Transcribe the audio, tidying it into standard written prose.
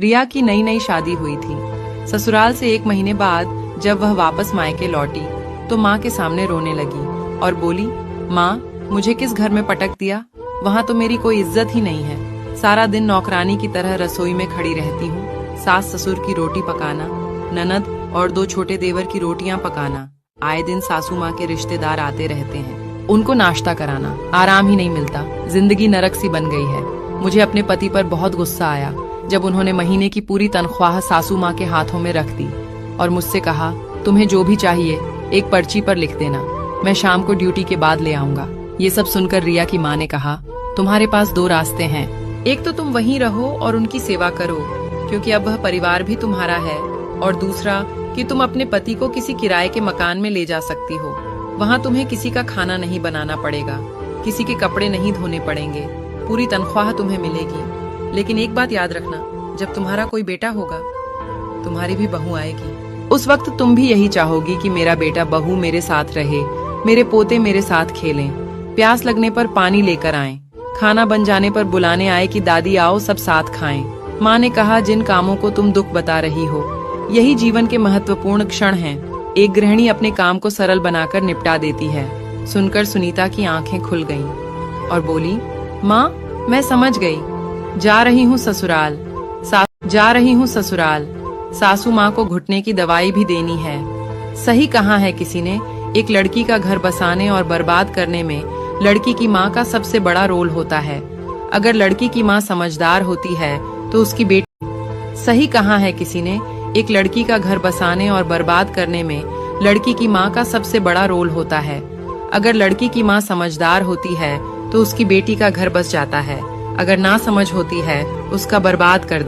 रिया की नई नई शादी हुई थी। ससुराल से 1 महीने बाद जब वह वापस मायके लौटी तो माँ के सामने रोने लगी और बोली, माँ, मुझे किस घर में पटक दिया? वहाँ तो मेरी कोई इज्जत ही नहीं है। सारा दिन नौकरानी की तरह रसोई में खड़ी रहती हूँ। सास ससुर की रोटी पकाना, ननद और 2 छोटे देवर की रोटियां पकाना, आए दिन सासू माँ के रिश्तेदार आते रहते हैं, उनको नाश्ता कराना, आराम ही नहीं मिलता। जिंदगी नरक सी बन गई है। मुझे अपने पति पर बहुत गुस्सा आया जब उन्होंने महीने की पूरी तनख्वाह सासू माँ के हाथों में रख दी और मुझसे कहा, तुम्हें जो भी चाहिए एक पर्ची पर लिख देना, मैं शाम को ड्यूटी के बाद ले आऊंगा। ये सब सुनकर रिया की माँ ने कहा, तुम्हारे पास 2 रास्ते हैं। एक तो तुम वहीं रहो और उनकी सेवा करो क्योंकि अब वह परिवार भी तुम्हारा है, और दूसरा कि तुम अपने पति को किसी किराए के मकान में ले जा सकती हो। वहाँ तुम्हें किसी का खाना नहीं बनाना पड़ेगा, किसी के कपड़े नहीं धोने पड़ेंगे, पूरी तनख्वाह तुम्हें मिलेगी। लेकिन एक बात याद रखना, जब तुम्हारा कोई बेटा होगा तुम्हारी भी बहू आएगी। उस वक्त तुम भी यही चाहोगी कि मेरा बेटा बहू मेरे साथ रहे, मेरे पोते मेरे साथ खेलें, प्यास लगने पर पानी लेकर आएं, खाना बन जाने पर बुलाने आए कि दादी आओ सब साथ खाएं। माँ ने कहा, जिन कामों को तुम दुख बता रही हो यही जीवन के महत्वपूर्ण क्षण हैं। एक गृहिणी अपने काम को सरल बनाकर निपटा देती है। सुनकर सुनीता की आंखें खुल गईं और बोली, माँ, मैं समझ गई, जा रही हूँ ससुराल। सासू माँ को घुटने की दवाई भी देनी है। सही कहा है किसी ने, एक लड़की का घर बसाने और बर्बाद करने में लड़की की माँ का सबसे बड़ा रोल होता है। अगर लड़की की माँ समझदार होती है तो उसकी बेटी सही कहा है किसी ने, एक लड़की का घर बसाने और बर्बाद करने में लड़की की माँ का सबसे बड़ा रोल होता है। अगर लड़की की माँ समझदार होती है तो उसकी बेटी का घर बस जाता है, अगर ना समझ होती है उसका बर्बाद कर